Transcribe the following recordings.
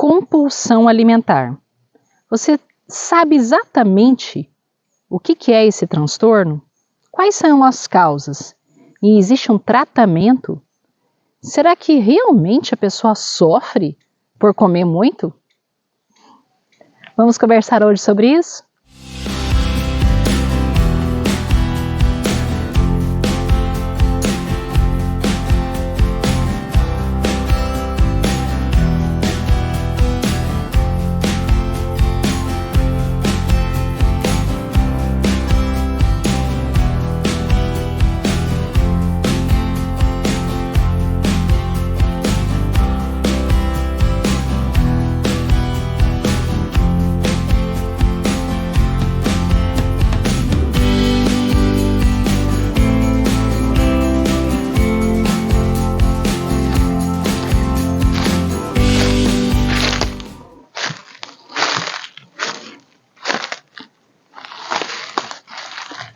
compulsão alimentar. Você sabe exatamente o que é esse transtorno? Quais são as causas? E existe um tratamento? Será que realmente a pessoa sofre por comer muito? Vamos conversar hoje sobre isso?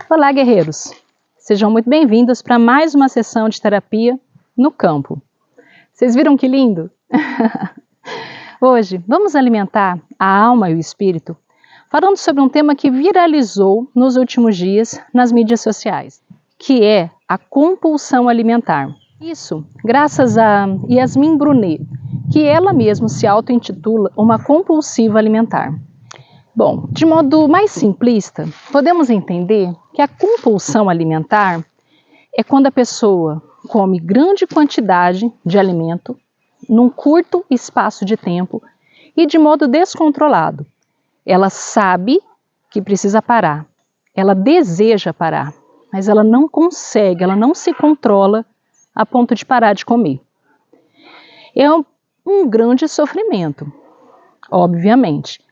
Olá, guerreiros! Sejam muito bem-vindos para mais uma sessão de terapia no campo. Vocês viram que lindo? Hoje vamos alimentar a alma e o espírito falando sobre um tema que viralizou nos últimos dias nas mídias sociais, que é a compulsão alimentar. Isso graças a Yasmin Brunet, que ela mesma se auto-intitula uma compulsiva alimentar. Bom, de modo mais simplista, podemos entender que a compulsão alimentar é quando a pessoa come grande quantidade de alimento num curto espaço de tempo e de modo descontrolado. Ela sabe que precisa parar, ela deseja parar, mas ela não consegue, ela não se controla a ponto de parar de comer. É um grande sofrimento, obviamente.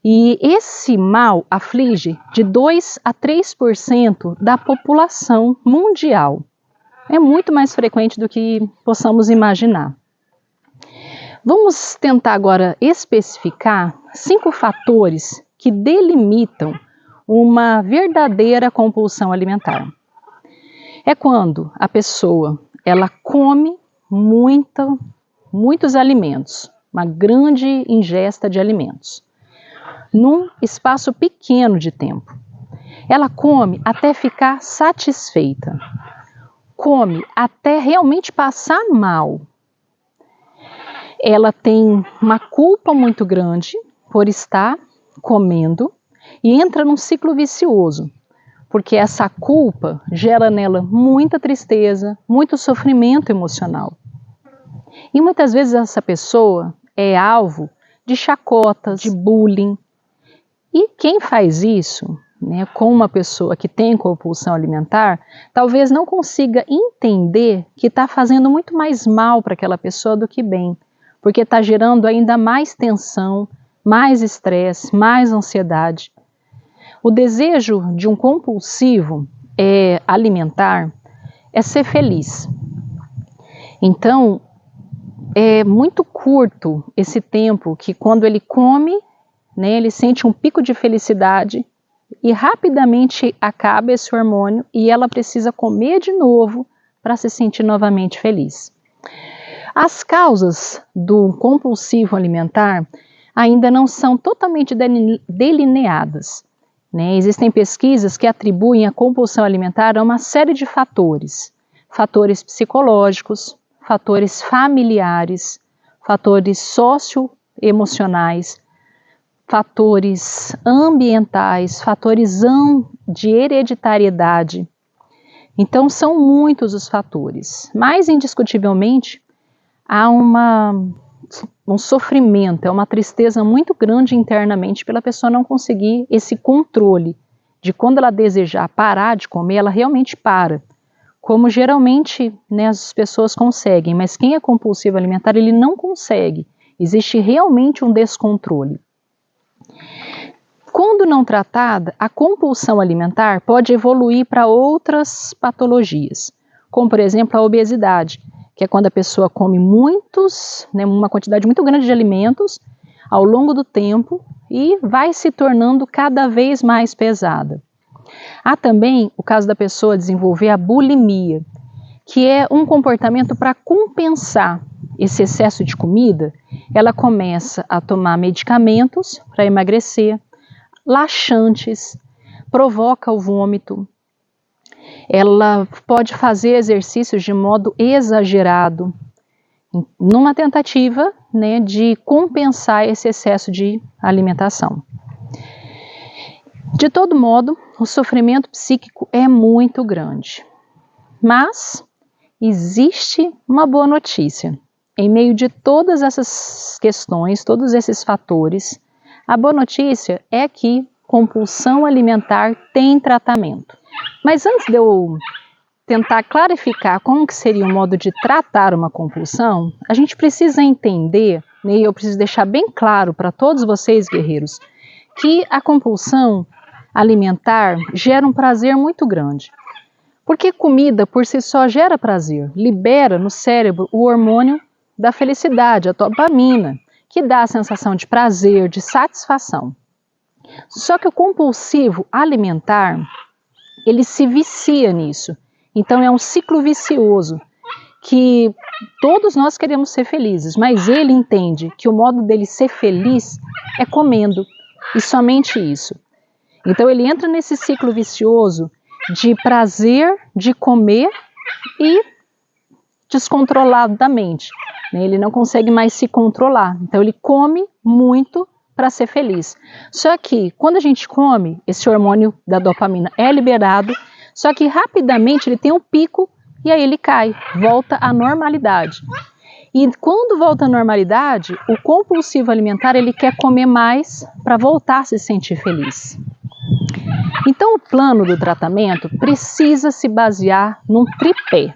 E esse mal aflige de 2 a 3% da população mundial. É muito mais frequente do que possamos imaginar. Vamos tentar agora especificar 5 fatores que delimitam uma verdadeira compulsão alimentar. É quando a pessoa ela come muitos alimentos, uma grande ingesta de alimentos, num espaço pequeno de tempo. Ela come até ficar satisfeita, come até realmente passar mal. Ela tem uma culpa muito grande por estar comendo e entra num ciclo vicioso, porque essa culpa gera nela muita tristeza, muito sofrimento emocional. E muitas vezes essa pessoa é alvo de chacotas, de bullying. E quem faz isso, com uma pessoa que tem compulsão alimentar, talvez não consiga entender que está fazendo muito mais mal para aquela pessoa do que bem, porque está gerando ainda mais tensão, mais estresse, mais ansiedade. O desejo de um compulsivo alimentar é ser feliz. Então, é muito curto esse tempo que quando ele come, ele sente um pico de felicidade e rapidamente acaba esse hormônio e ela precisa comer de novo para se sentir novamente feliz. As causas do compulsivo alimentar ainda não são totalmente delineadas. Existem pesquisas que atribuem a compulsão alimentar a uma série de fatores. Fatores psicológicos, fatores familiares, fatores socioemocionais, fatores ambientais, fatores de hereditariedade. Então, são muitos os fatores, mas indiscutivelmente há um sofrimento, é uma tristeza muito grande internamente pela pessoa não conseguir esse controle de quando ela desejar parar de comer, ela realmente para, como geralmente as pessoas conseguem, mas quem é compulsivo alimentar, ele não consegue, existe realmente um descontrole. Quando não tratada, a compulsão alimentar pode evoluir para outras patologias, como por exemplo a obesidade, que é quando a pessoa come uma quantidade muito grande de alimentos ao longo do tempo e vai se tornando cada vez mais pesada. Há também o caso da pessoa desenvolver a bulimia, que é um comportamento para compensar esse excesso de comida, ela começa a tomar medicamentos para emagrecer, laxantes, provoca o vômito. Ela pode fazer exercícios de modo exagerado, numa tentativa, né, de compensar esse excesso de alimentação. De todo modo, o sofrimento psíquico é muito grande. Mas existe uma boa notícia. Em meio de todas essas questões, todos esses fatores, a boa notícia é que compulsão alimentar tem tratamento. Mas antes de eu tentar clarificar como que seria o modo de tratar uma compulsão, a gente precisa entender, né, e eu preciso deixar bem claro para todos vocês, guerreiros, que a compulsão alimentar gera um prazer muito grande. Porque comida por si só gera prazer, libera no cérebro o hormônio da felicidade, a dopamina, que dá a sensação de prazer, de satisfação. Só que o compulsivo alimentar, ele se vicia nisso. Então é um ciclo vicioso, que todos nós queremos ser felizes, mas ele entende que o modo dele ser feliz é comendo, e somente isso. Então ele entra nesse ciclo vicioso de prazer de comer e descontroladamente. Ele não consegue mais se controlar, então ele come muito para ser feliz. Só que quando a gente come, esse hormônio da dopamina é liberado, só que rapidamente ele tem um pico e aí ele cai, volta à normalidade. E quando volta à normalidade, o compulsivo alimentar ele quer comer mais para voltar a se sentir feliz. Então o plano do tratamento precisa se basear num tripé,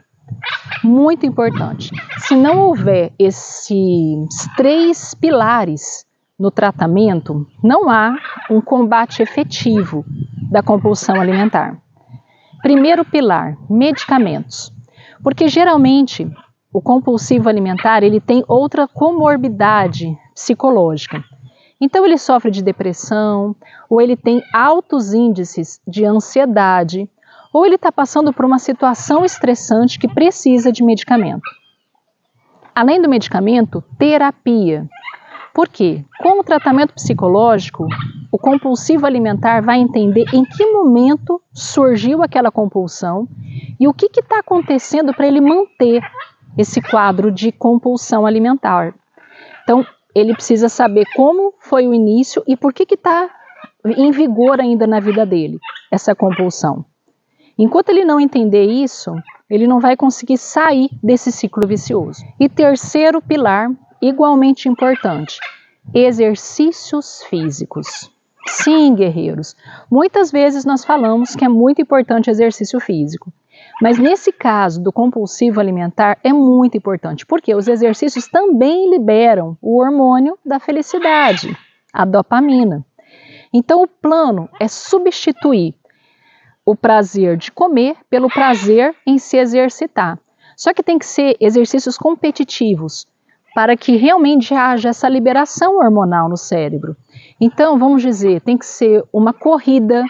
muito importante. Se não houver esses 3 pilares no tratamento, não há um combate efetivo da compulsão alimentar. Primeiro pilar, medicamentos. Porque geralmente o compulsivo alimentar ele tem outra comorbidade psicológica. Então ele sofre de depressão, ou ele tem altos índices de ansiedade, ou ele está passando por uma situação estressante que precisa de medicamento. Além do medicamento, terapia. Por quê? Com o tratamento psicológico, o compulsivo alimentar vai entender em que momento surgiu aquela compulsão e o que está acontecendo para ele manter esse quadro de compulsão alimentar. Então, ele precisa saber como foi o início e por que está em vigor ainda na vida dele, essa compulsão. Enquanto ele não entender isso, ele não vai conseguir sair desse ciclo vicioso. E terceiro pilar, igualmente importante, exercícios físicos. Sim, guerreiros, muitas vezes nós falamos que é muito importante exercício físico, mas nesse caso do compulsivo alimentar é muito importante, porque os exercícios também liberam o hormônio da felicidade, a dopamina. Então o plano é substituir o prazer de comer pelo prazer em se exercitar. Só que tem que ser exercícios competitivos, para que realmente haja essa liberação hormonal no cérebro. Então, vamos dizer, tem que ser uma corrida,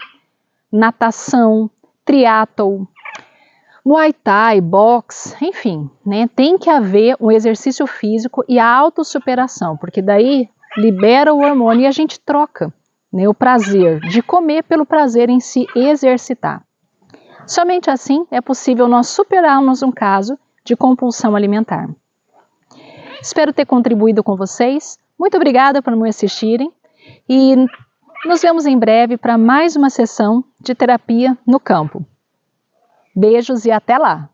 natação, triatlo, muay thai, boxe, enfim, né? Tem que haver um exercício físico e a autossuperação, porque daí libera o hormônio e a gente troca, né, o prazer de comer pelo prazer em se exercitar. Somente assim é possível nós superarmos um caso de compulsão alimentar. Espero ter contribuído com vocês. Muito obrigada por me assistirem e nos vemos em breve para mais uma sessão de terapia no campo. Beijos e até lá!